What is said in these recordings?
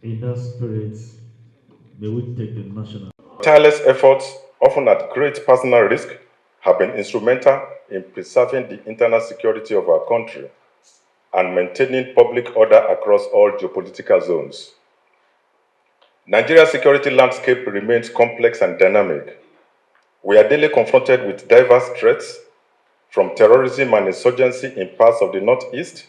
In that spirit, may we take the national. Tireless efforts, often at great personal risk, have been instrumental in preserving the internal security of our country and maintaining public order across all geopolitical zones. Nigeria's security landscape remains complex and dynamic. We are daily confronted with diverse threats, from terrorism and insurgency in parts of the Northeast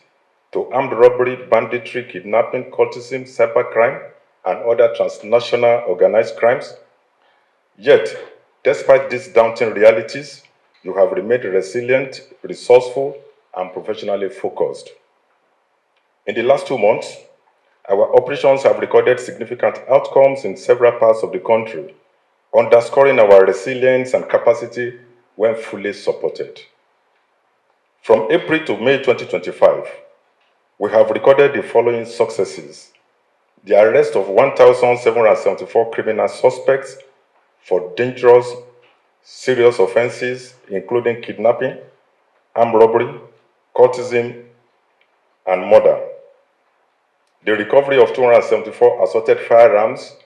to armed robbery, banditry, kidnapping, cultism, cybercrime, and other transnational organized crimes. Yet, despite these daunting realities, you have remained resilient, resourceful, and professionally focused. In the last 2 months, our operations have recorded significant outcomes in several parts of the country, underscoring our resilience and capacity when fully supported. From April to May 2025, we have recorded the following successes: the arrest of 1,774 criminal suspects for dangerous, serious offenses, including kidnapping, armed robbery, cultism, and murder. The recovery of 274 assorted firearms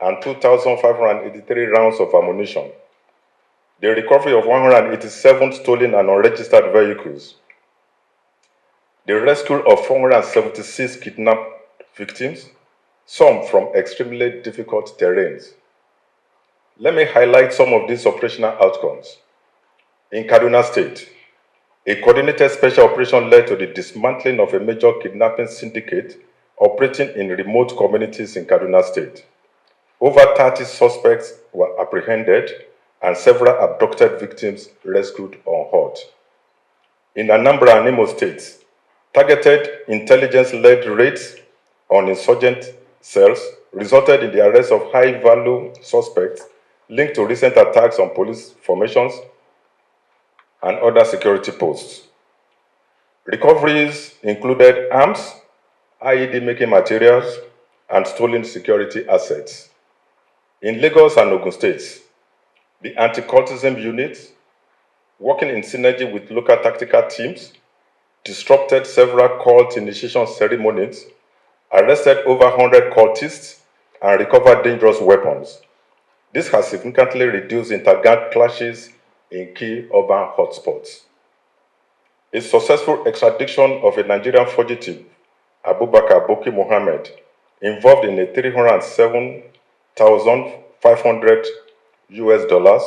and 2,583 rounds of ammunition. The recovery of 187 stolen and unregistered vehicles. The rescue of 476 kidnapped victims, some from extremely difficult terrains. Let me highlight some of these operational outcomes. In Kaduna State, a coordinated special operation led to the dismantling of a major kidnapping syndicate operating in remote communities in Kaduna State. Over 30 suspects were apprehended and several abducted victims rescued unhurt. In Anambra and Imo states, targeted intelligence-led raids on insurgent cells resulted in the arrest of high-value suspects linked to recent attacks on police formations and other security posts. Recoveries included arms, IED-making materials, and stolen security assets. In Lagos and Ogun states, the anti-cultism unit, working in synergy with local tactical teams, disrupted several cult initiation ceremonies, arrested over 100 cultists, and recovered dangerous weapons. This has significantly reduced inter-gang clashes in key urban hotspots. A successful extradition of a Nigerian fugitive, Abubakar Boki Mohammed, involved in a 307,500 US dollars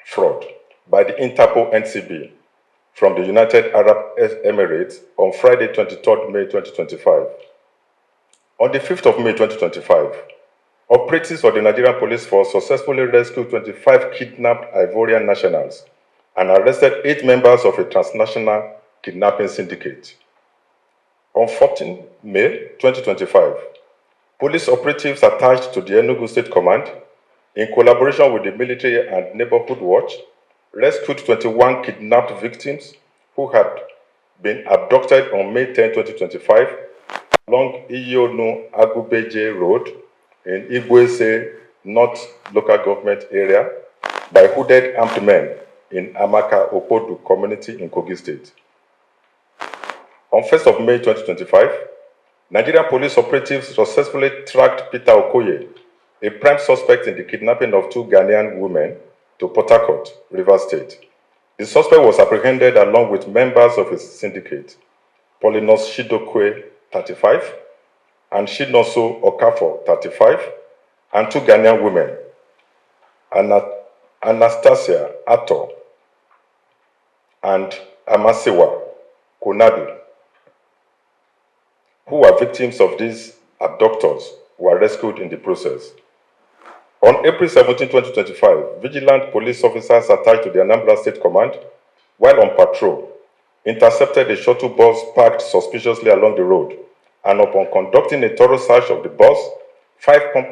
fraud by the Interpol NCB from the United Arab Emirates on Friday, 23rd May 2025. On the 5th of May 2025, operatives of the Nigerian Police Force successfully rescued 25 kidnapped Ivorian nationals and arrested 8 members of a transnational kidnapping syndicate. On 14 May 2025, police operatives attached to the Enugu State Command, in collaboration with the military and Neighborhood Watch, rescued 21 kidnapped victims who had been abducted on May 10, 2025, along Iyonu Agubeje Road in Igwese North Local Government Area by hooded armed men in Amaka Opodu community in Kogi State. On 1st of May 2025, Nigerian police operatives successfully tracked Peter Okoye, a prime suspect in the kidnapping of 2 Ghanaian women, to Port Harcourt, Rivers State. The suspect was apprehended along with members of his syndicate, Polinos Shidokwe, 35, and Shinoso Okafor, 35, and 2 Ghanaian women, Anastasia Ato and Amasewa Konadu, who were victims of these abductors, were rescued in the process. On April 17, 2025, vigilant police officers attached to the Anambra State Command, while on patrol, intercepted a shuttle bus parked suspiciously along the road, and upon conducting a thorough search of the bus, 5 pump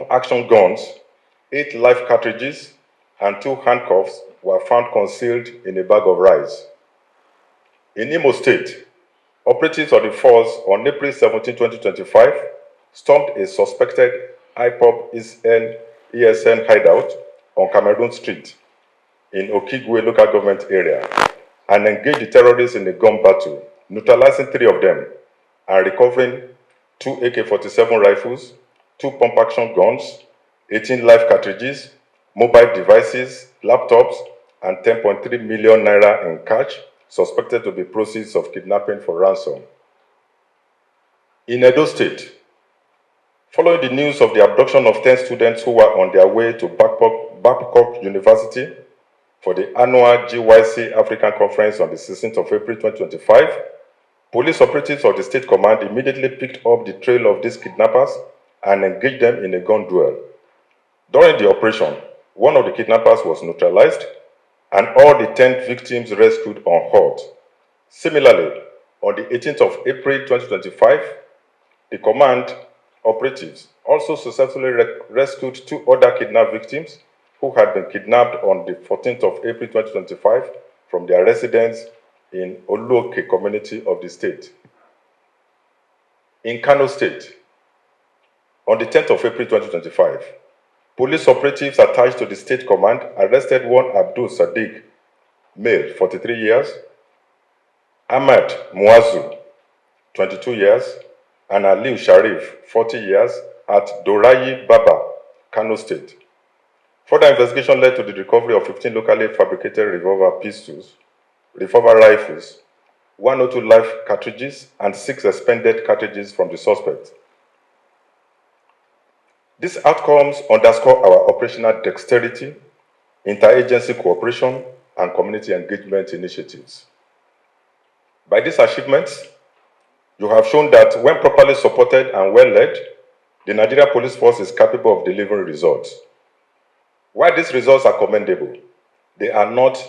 action guns, 8 live cartridges, and 2 handcuffs were found concealed in a bag of rice. In Imo State, operatives of the force on April 17, 2025, stormed a suspected IPOB ESN hideout on Cameroon Street in Okigwe local government area. and engaged the terrorists in a gun battle, neutralizing 3 of them and recovering 2 AK-47 rifles, 2 pump-action guns, 18 live cartridges, mobile devices, laptops, and 10.3 million naira in cash, suspected to be proceeds of kidnapping for ransom. In Edo State, following the news of the abduction of 10 students who were on their way to Babcock University for the annual GYC African Conference on the 16th of April 2025, police operatives of the State Command immediately picked up the trail of these kidnappers and engaged them in a gun duel. During the operation, one of the kidnappers was neutralized and all the 10 victims rescued unhurt. Similarly, on the 18th of April 2025, the command operatives also successfully rescued 2 other kidnapped victims who had been kidnapped on the 14th of April 2025 from their residence in Oluoke community of the state. In Kano State, on the 10th of April 2025, police operatives attached to the State Command arrested one Abdul Sadiq, male, 43 years, Ahmad Muazu, 22 years, and Aliu Sharif, 40 years, at Dorayi Baba, Kano State. Further investigation led to the recovery of 15 locally fabricated revolver pistols, revolver rifles, 102 live cartridges, and 6 expended cartridges from the suspect. These outcomes underscore our operational dexterity, interagency cooperation, and community engagement initiatives. By these achievements, you have shown that when properly supported and well led, the Nigeria Police Force is capable of delivering results. While these results are commendable, they are not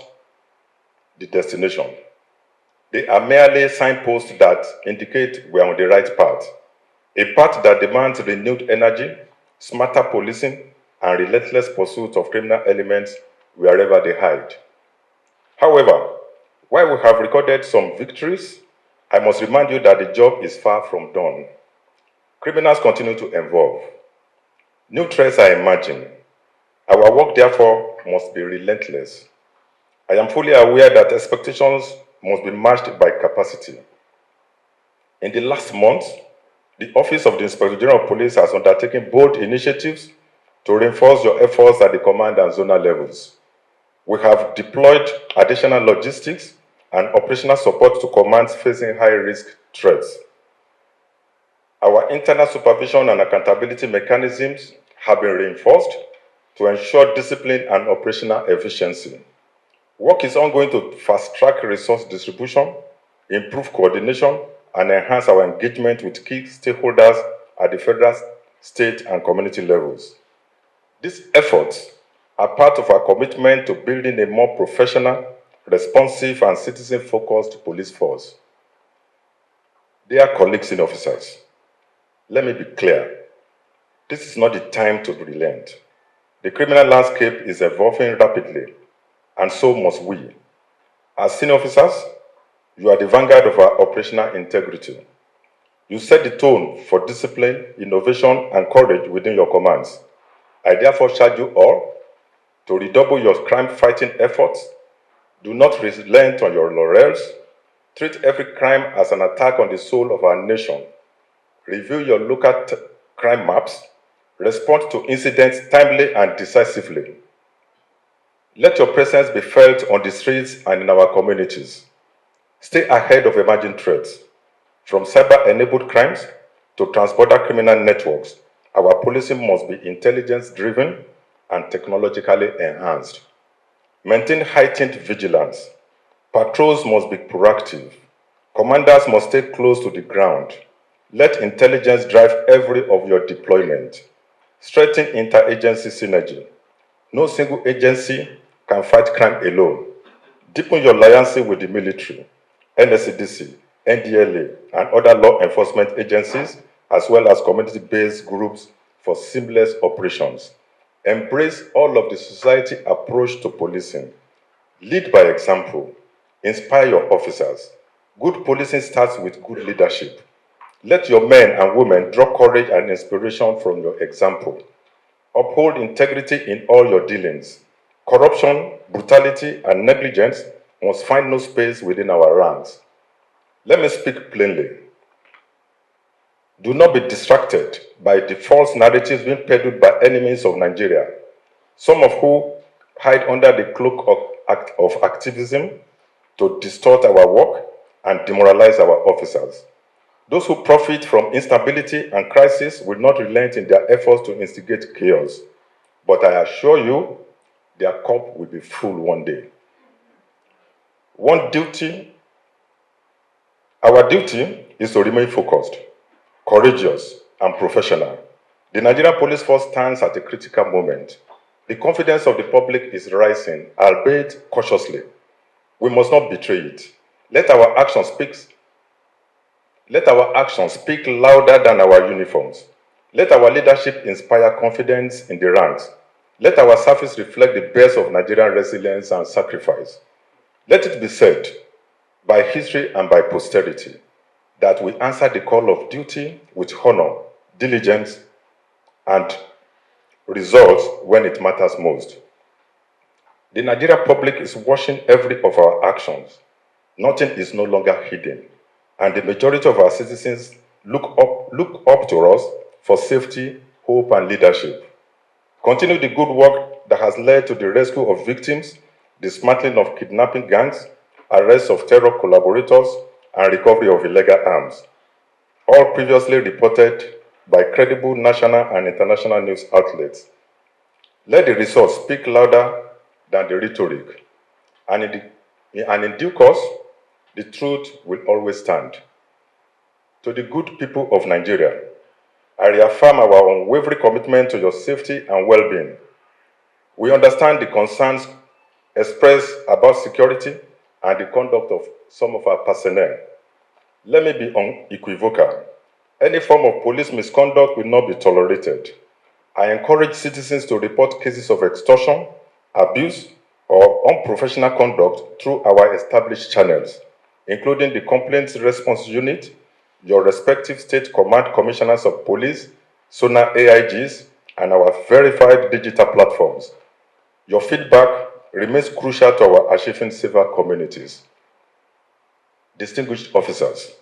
the destination. They are merely signposts that indicate we are on the right path, a path that demands renewed energy, smarter policing, and relentless pursuit of criminal elements wherever they hide. However, while we have recorded some victories, I must remind you that the job is far from done. Criminals continue to evolve. New threats are emerging. Our work, therefore, must be relentless. I am fully aware that expectations must be matched by capacity. In the last month, the Office of the Inspector General of Police has undertaken bold initiatives to reinforce your efforts at the command and zonal levels. We have deployed additional logistics and operational support to commands facing high-risk threats. Our internal supervision and accountability mechanisms have been reinforced to ensure discipline and operational efficiency. Work is ongoing to fast-track resource distribution, improve coordination, and enhance our engagement with key stakeholders at the federal, state, and community levels. These efforts are part of our commitment to building a more professional, responsive, and citizen-focused police force. Dear colleagues and officers, let me be clear. This is not the time to relent. The criminal landscape is evolving rapidly, and so must we. As senior officers, you are the vanguard of our operational integrity. You set the tone for discipline, innovation, and courage within your commands. I therefore charge you all to redouble your crime-fighting efforts. Do not relent on your laurels. Treat every crime as an attack on the soul of our nation. Review your local crime maps. Respond to incidents timely and decisively. Let your presence be felt on the streets and in our communities. Stay ahead of emerging threats. From cyber-enabled crimes to transborder criminal networks, our policing must be intelligence-driven and technologically enhanced. Maintain heightened vigilance. Patrols must be proactive. Commanders must stay close to the ground. Let intelligence drive every of your deployment. Strengthen interagency synergy. No single agency can fight crime alone. Deepen your alliance with the military, NSCDC, NDLA, and other law enforcement agencies, as well as community-based groups for seamless operations. Embrace all of the society approach to policing. Lead by example. Inspire your officers. Good policing starts with good leadership. Let your men and women draw courage and inspiration from your example. Uphold integrity in all your dealings. Corruption, brutality, and negligence must find no space within our ranks. Let me speak plainly. Do not be distracted by the false narratives being peddled by enemies of Nigeria, some of who hide under the cloak of activism to distort our work and demoralize our officers. Those who profit from instability and crisis will not relent in their efforts to instigate chaos. But I assure you, their cup will be full one day. Our duty is to remain focused, courageous, and professional. The Nigerian police force stands at a critical moment. The confidence of the public is rising, albeit cautiously. We must not betray it. Let our actions speak louder than our uniforms. Let our leadership inspire confidence in the ranks. Let our service reflect the best of Nigerian resilience and sacrifice. Let it be said, by history and by posterity, that we answer the call of duty with honor, diligence, and results when it matters most. The Nigerian public is watching every of our actions. Nothing is no longer hidden, and the majority of our citizens look up to us for safety, hope, and leadership. Continue the good work that has led to the rescue of victims, dismantling of kidnapping gangs, arrest of terror collaborators, and recovery of illegal arms, all previously reported by credible national and international news outlets. Let the results speak louder than the rhetoric, and in due course, the truth will always stand. To the good people of Nigeria, I reaffirm our unwavering commitment to your safety and well-being. We understand the concerns expressed about security and the conduct of some of our personnel. Let me be unequivocal. Any form of police misconduct will not be tolerated. I encourage citizens to report cases of extortion, abuse, or unprofessional conduct through our established channels, including the Complaints Response Unit, your respective state command commissioners of police, SONA AIGs, and our verified digital platforms. Your feedback remains crucial to our achieving safer communities. Distinguished officers,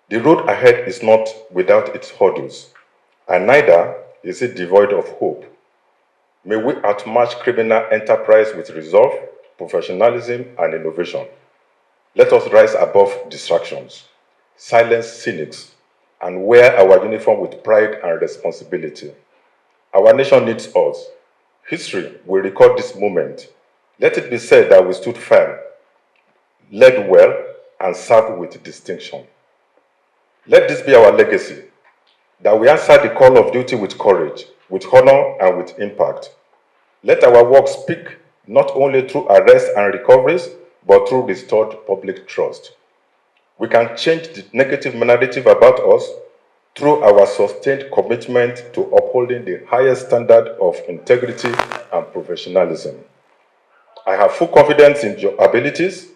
the road ahead is not without its hurdles, and neither is it devoid of hope. May we outmatch criminal enterprise with resolve, professionalism, and innovation. Let us rise above distractions, silence cynics, and wear our uniform with pride and responsibility. Our nation needs us. History will record this moment. Let it be said that we stood firm, led well, and served with distinction. Let this be our legacy, that we answer the call of duty with courage, with honor, and with impact. Let our work speak not only through arrests and recoveries, but through restored public trust. We can change the negative narrative about us through our sustained commitment to upholding the highest standard of integrity and professionalism. I have full confidence in your abilities,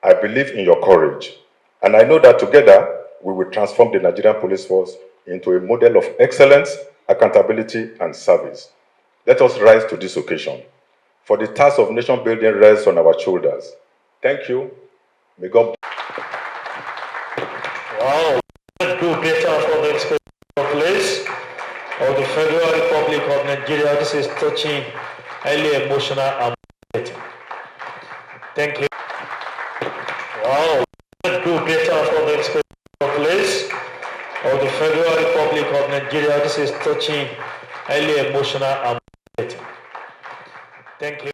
I believe in your courage, and I know that together we will transform the Nigerian Police Force into a model of excellence, accountability, and service. Let us rise to this occasion, for the task of nation building rests on our shoulders. Thank you. May God. Wow, do better for the Inspector of Police of the Federal Republic of Nigeria. This is touching, highly emotional, and motivating. Thank you. Wow, do better for the Inspector of Police of the Federal Republic of Nigeria. This is touching, highly emotional, and motivating. Thank you.